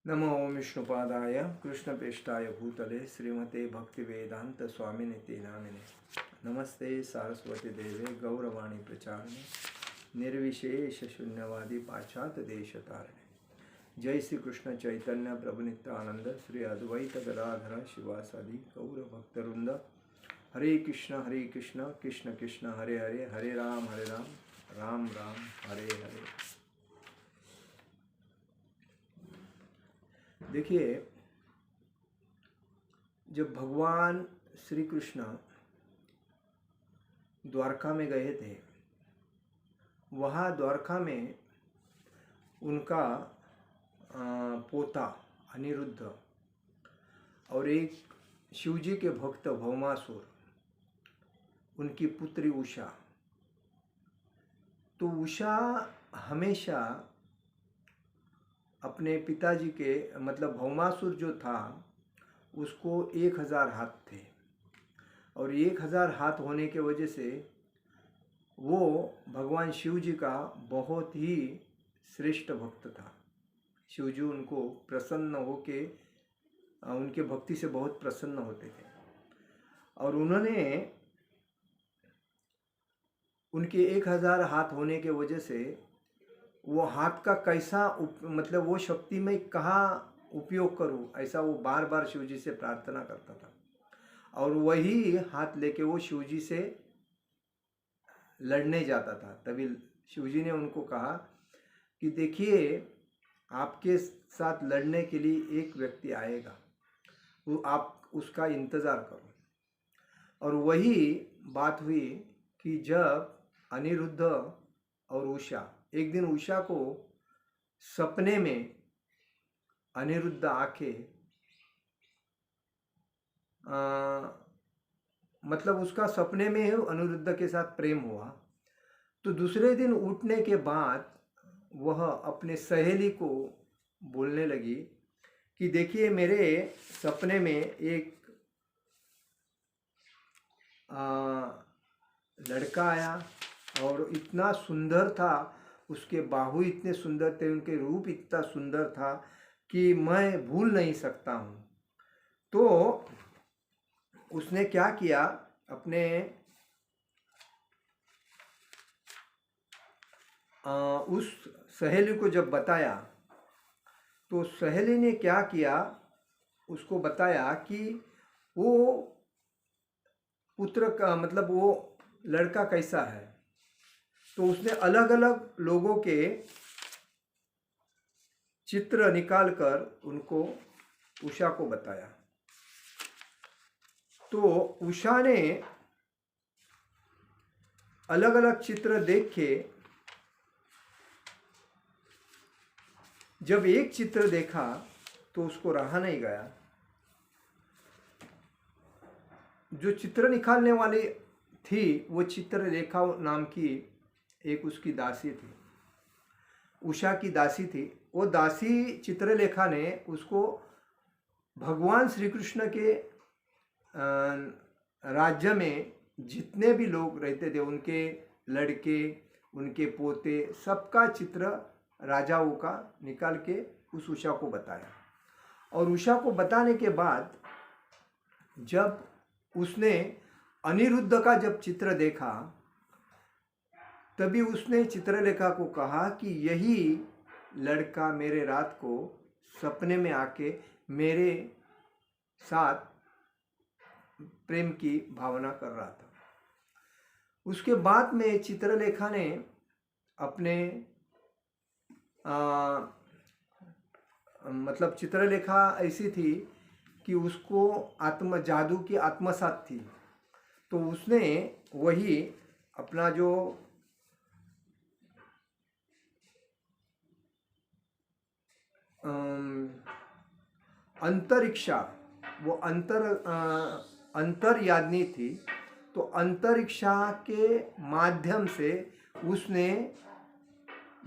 नमो विष्णुपादाय कृष्णपेष्टाय भूतले श्रीमते भक्तिवेदांत स्वामिनिति नामिने। नमस्ते सारस्वती देवे गौरवाणी प्रचारिणे निर्विशेष शून्यवादी पाश्चात्य देश तारिणे। जय श्री कृष्ण चैतन्य प्रभु नित्यानंद श्री अद्वैत गदाधर शिवासादि गौर भक्तवृंद। हरे कृष्ण कृष्ण कृष्ण हरे हरे, हरे राम राम राम हरे हरे। देखिए, जब भगवान श्री कृष्ण द्वारका में गए थे, वहाँ द्वारका में उनका पोता अनिरुद्ध और एक शिवजी के भक्त भौमासुर, उनकी पुत्री उषा। तो उषा हमेशा अपने पिताजी के मतलब भौमासुर जो था उसको 1000 हाथ थे, और 1000 हाथ होने के वजह से वो भगवान शिव जी का बहुत ही श्रेष्ठ भक्त था। शिव जी उनको प्रसन्न होके उनके भक्ति से बहुत प्रसन्न होते थे, और उन्होंने उनके 1000 हाथ होने के वजह से वो हाथ का कैसा मतलब वो शक्ति में कहाँ उपयोग करूं, ऐसा वो बार बार शिवजी से प्रार्थना करता था। और वही हाथ लेके वो शिवजी से लड़ने जाता था। तभी शिवजी ने उनको कहा कि देखिए, आपके साथ लड़ने के लिए एक व्यक्ति आएगा, वो आप उसका इंतज़ार करो। और वही बात हुई कि जब अनिरुद्ध और उषा, एक दिन उषा को सपने में अनिरुद्ध आके मतलब उसका सपने में अनिरुद्ध के साथ प्रेम हुआ। तो दूसरे दिन उठने के बाद वह अपने सहेली को बोलने लगी कि देखिए, मेरे सपने में एक लड़का आया और इतना सुंदर था, उसके बाहु इतने सुंदर थे, उनके रूप इतना सुंदर था कि मैं भूल नहीं सकता हूँ। तो उसने क्या किया, अपने उस सहेली को जब बताया, तो सहेली ने क्या किया, उसको बताया कि वो पुत्र का मतलब वो लड़का कैसा है। तो उसने अलग अलग लोगों के चित्र निकालकर उनको उषा को बताया। तो उषा ने अलग अलग चित्र देख के जब एक चित्र देखा तो उसको रहा नहीं गया। जो चित्र निकालने वाली थी वो चित्रलेखा नाम की एक उसकी दासी थी, उषा की दासी थी। वो दासी चित्रलेखा ने उसको भगवान श्री कृष्ण के राज्य में जितने भी लोग रहते थे, उनके लड़के, उनके पोते, सबका चित्र राजाओं का निकाल के उस उषा को बताया। और उषा को बताने के बाद जब उसने अनिरुद्ध का जब चित्र देखा, तभी उसने चित्रलेखा को कहा कि यही लड़का मेरे रात को सपने में आके मेरे साथ प्रेम की भावना कर रहा था। उसके बाद में चित्रलेखा ने अपने मतलब चित्रलेखा ऐसी थी कि उसको जादू की आत्मसात थी। तो उसने वही अपना जो अंतरिक्षा, वो अंतर्याग्नि थी। तो अंतरिक्षा के माध्यम से उसने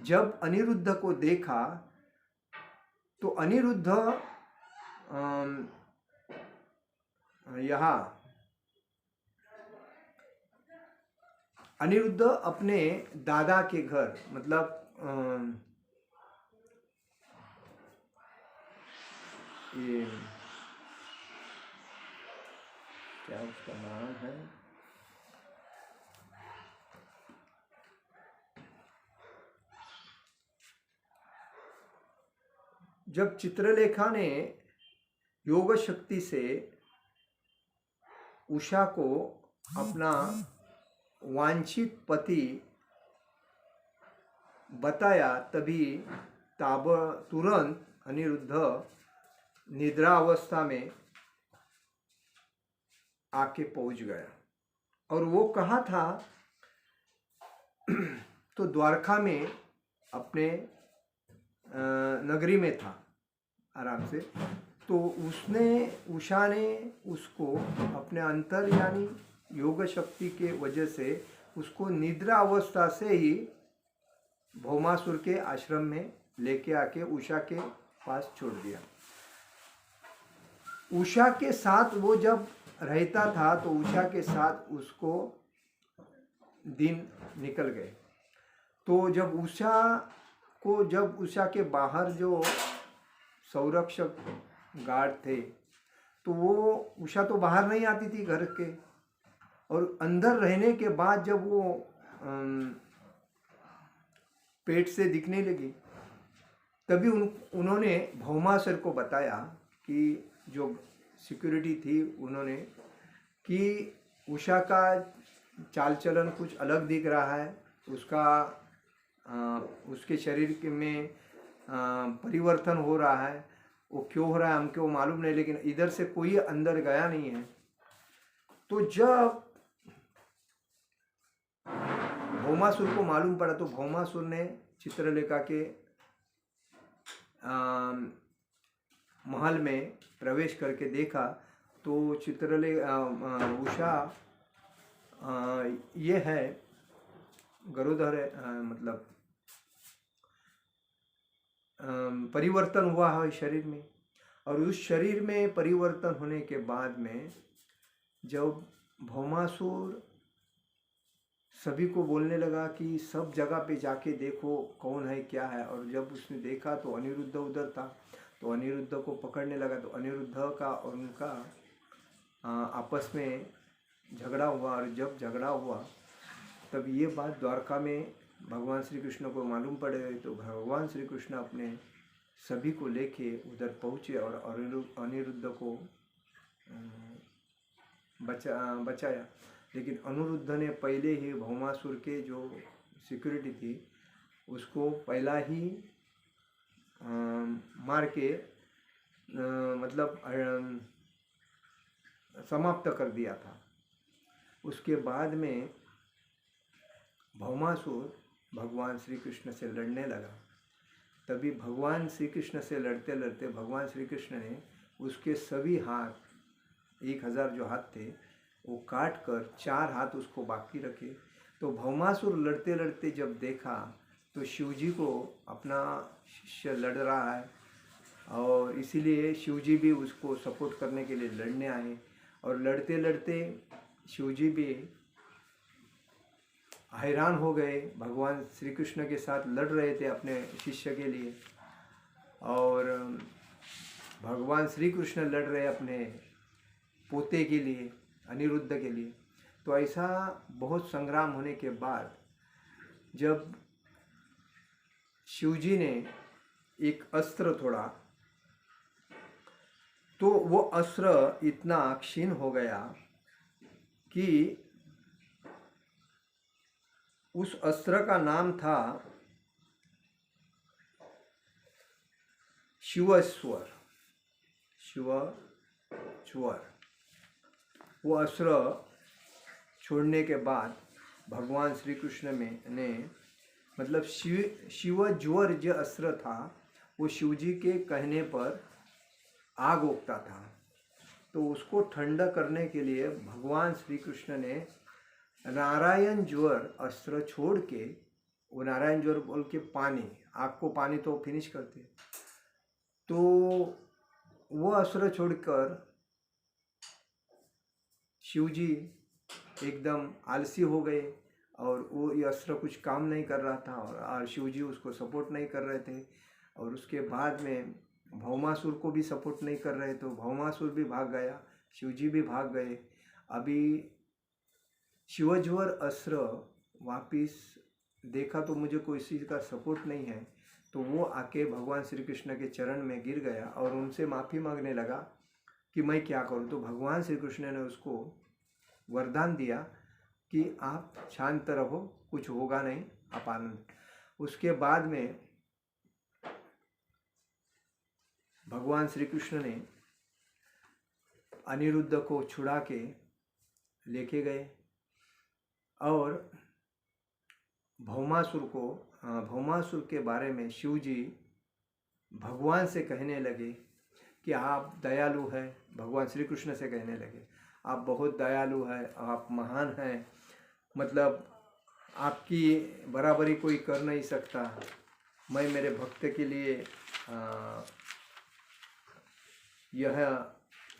जब अनिरुद्ध को देखा, तो अनिरुद्ध अनिरुद्ध अपने दादा के घर मतलब ये क्या उसका नाम है, जब चित्रलेखा ने योग शक्ति से उषा को अपना वांछित पति बताया, तभी तुरंत अनिरुद्ध निद्रा अवस्था में आके पहुंच गया। और वो कहाँ था, तो द्वारका में अपने नगरी में था आराम से। तो उषा ने उसको अपने अंतर्यामी योग शक्ति के वजह से उसको निद्रा अवस्था से ही भौमासुर के आश्रम में लेके आके उषा के पास छोड़ दिया। उषा के साथ वो जब रहता था तो उषा के साथ उसको दिन निकल गए। तो जब उषा के बाहर जो संरक्षक गार्ड थे, तो वो उषा तो बाहर नहीं आती थी घर के, और अंदर रहने के बाद जब वो पेट से दिखने लगी, तभी उन्होंने भौमासुर को बताया कि जो सिक्योरिटी थी उन्होंने, कि उषा का चाल चलन कुछ अलग दिख रहा है, उसके शरीर में परिवर्तन हो रहा है। वो क्यों हो रहा है हमको मालूम नहीं, लेकिन इधर से कोई अंदर गया नहीं है। तो जब भौमासुर को मालूम पड़ा तो भौमासुर ने चित्रलेखा के महल में प्रवेश करके देखा, तो उषा ये है गरुधर है, मतलब परिवर्तन हुआ है शरीर में। और उस शरीर में परिवर्तन होने के बाद में जब भौमासुर सभी को बोलने लगा कि सब जगह पे जाके देखो कौन है क्या है, और जब उसने देखा तो अनिरुद्ध उधर था, तो अनिरुद्ध को पकड़ने लगा। तो अनिरुद्ध का और उनका आपस में झगड़ा हुआ, और जब झगड़ा हुआ तब ये बात द्वारका में भगवान श्री कृष्ण को मालूम पड़े। तो भगवान श्री कृष्ण अपने सभी को लेके उधर पहुँचे और अनिरुद्ध को बचाया। लेकिन अनिरुद्ध ने पहले ही भौमासुर के जो सिक्योरिटी थी उसको पहला ही मार के मतलब समाप्त कर दिया था। उसके बाद में भौमासुर भगवान श्री कृष्ण से लड़ने लगा। तभी भगवान श्री कृष्ण से लड़ते लड़ते भगवान श्री कृष्ण ने उसके सभी हाथ, 1000 जो हाथ थे वो काट कर 4 हाथ उसको बाकी रखे। तो भौमासुर लड़ते लड़ते जब देखा तो शिवजी को अपना शिष्य लड़ रहा है, और इसीलिए शिवजी भी उसको सपोर्ट करने के लिए लड़ने आए। और लड़ते लड़ते शिवजी भी हैरान हो गए, भगवान श्री कृष्ण के साथ लड़ रहे थे अपने शिष्य के लिए, और भगवान श्री कृष्ण लड़ रहे अपने पोते के लिए, अनिरुद्ध के लिए। तो ऐसा बहुत संग्राम होने के बाद जब शिवजी ने एक अस्त्र छोड़ा तो वो अस्त्र इतना क्षीण हो गया कि उस अस्त्र का नाम था शिवस्वर। वो अस्त्र छोड़ने के बाद भगवान श्री कृष्ण ने मतलब शिवज्वर जो अस्त्र था वो शिवजी के कहने पर आग उगता था। तो उसको ठंडा करने के लिए भगवान श्री कृष्ण ने नारायण ज्वर अस्त्र छोड़ के, वो नारायण ज्वर बोल के पानी, आग को पानी तो फिनिश करते, तो वो अस्त्र छोड़कर शिवजी एकदम आलसी हो गए, और वो ये अस्त्र कुछ काम नहीं कर रहा था, और शिवजी उसको सपोर्ट नहीं कर रहे थे। और उसके बाद में भौमासुर को भी सपोर्ट नहीं कर रहे, तो भौमासुर भी भाग गया, शिवजी भी भाग गए। अभी शिवज्वर अस्त्र वापिस देखा तो मुझे कोई चीज़ का सपोर्ट नहीं है, तो वो आके भगवान श्री कृष्ण के चरण में गिर गया और उनसे माफ़ी मांगने लगा कि मैं क्या करूं। तो भगवान श्री कृष्ण ने उसको वरदान दिया कि आप शांत रहो, कुछ होगा नहीं, आप आनंद। उसके बाद में भगवान श्री कृष्ण ने अनिरुद्ध को छुड़ा के लेके गए और भौमासुर के बारे में शिवजी भगवान से कहने लगे कि आप दयालु हैं। भगवान श्री कृष्ण से कहने लगे आप बहुत दयालु हैं, आप महान हैं, मतलब आपकी बराबरी कोई कर नहीं सकता। मैं मेरे भक्त के लिए यह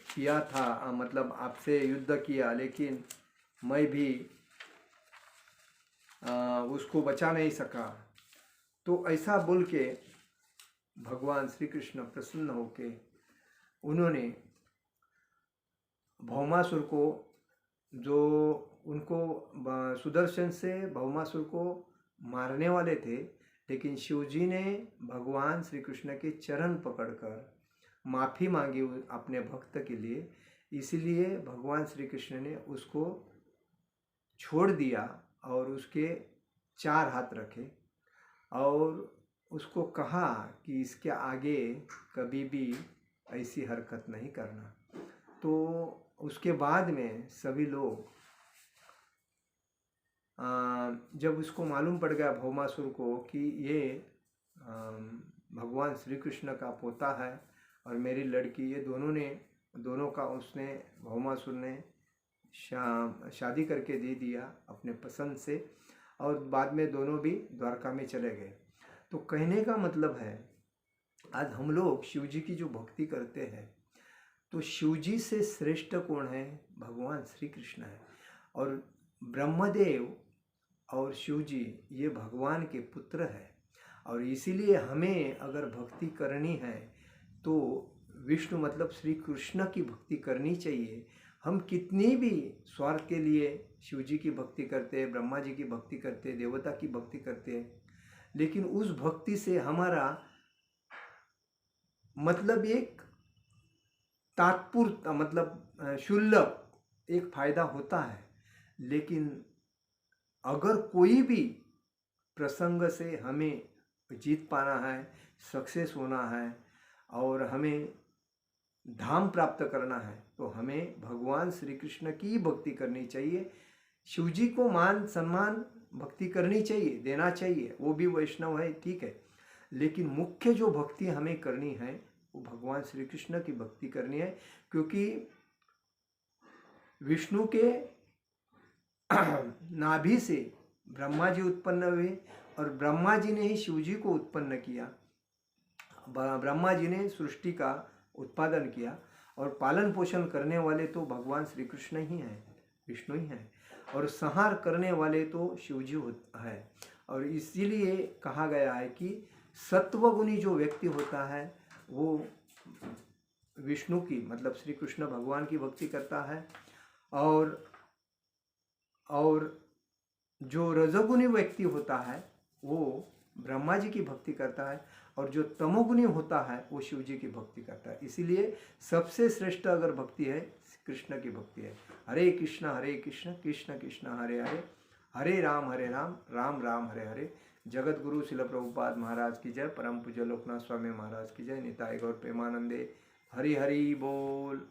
किया था, मतलब आपसे युद्ध किया, लेकिन मैं भी उसको बचा नहीं सका। तो ऐसा बोल के भगवान श्री कृष्ण प्रसन्न होके उन्होंने भौमासुर को, जो उनको सुदर्शन से भौमासुर को मारने वाले थे, लेकिन शिवजी ने भगवान श्री कृष्ण के चरण पकड़कर माफ़ी मांगी अपने भक्त के लिए, इसलिए भगवान श्री कृष्ण ने उसको छोड़ दिया और उसके 4 हाथ रखे और उसको कहा कि इसके आगे कभी भी ऐसी हरकत नहीं करना। तो उसके बाद में सभी लोग, जब उसको मालूम पड़ गया भौमासुर को कि ये भगवान श्री कृष्ण का पोता है और मेरी लड़की, ये दोनों का उसने भौमासुर ने शादी करके दे दिया अपने पसंद से, और बाद में दोनों भी द्वारका में चले गए। तो कहने का मतलब है, आज हम लोग शिवजी की जो भक्ति करते हैं, तो शिवजी से श्रेष्ठ कौन है? भगवान श्री कृष्ण है। और ब्रह्मदेव और शिवजी ये भगवान के पुत्र है, और इसीलिए हमें अगर भक्ति करनी है तो विष्णु मतलब श्री कृष्ण की भक्ति करनी चाहिए। हम कितनी भी स्वार्थ के लिए शिवजी की भक्ति करते हैं, ब्रह्मा जी की भक्ति करते हैं, देवता की भक्ति करते हैं, लेकिन उस भक्ति से हमारा मतलब एक तात्पुर मतलब शुल्लक एक फायदा होता है। लेकिन अगर कोई भी प्रसंग से हमें जीत पाना है, सक्सेस होना है और हमें धाम प्राप्त करना है, तो हमें भगवान श्री कृष्ण की भक्ति करनी चाहिए। शिवजी को मान सम्मान भक्ति करनी चाहिए, देना चाहिए, वो भी वैष्णव है, ठीक है, लेकिन मुख्य जो भक्ति हमें करनी है वो भगवान श्री कृष्ण की भक्ति करनी है। क्योंकि विष्णु के नाभि से ब्रह्मा जी उत्पन्न हुए और ब्रह्मा जी ने ही शिवजी को उत्पन्न किया। ब्रह्मा जी ने सृष्टि का उत्पादन किया और पालन पोषण करने वाले तो भगवान श्री कृष्ण ही हैं, विष्णु ही हैं, और संहार करने वाले तो शिवजी है। और इसीलिए कहा गया है कि सत्वगुणी जो व्यक्ति होता है वो विष्णु की मतलब श्री कृष्ण भगवान की भक्ति करता है, और जो रजोगुणी व्यक्ति होता है वो ब्रह्मा जी की भक्ति करता है, और जो तमोगुणी होता है वो शिव जी की भक्ति करता है। इसीलिए सबसे श्रेष्ठ अगर भक्ति है कृष्ण की भक्ति है। हरे कृष्ण कृष्ण कृष्ण हरे हरे, हरे राम राम राम हरे हरे। जगत गुरु शिल प्रभुपाद महाराज की जय। परम पूज्य लोकनाथ स्वामी महाराज की जय। निताय गौर प्रेमानंदे। हरि हरि बोल।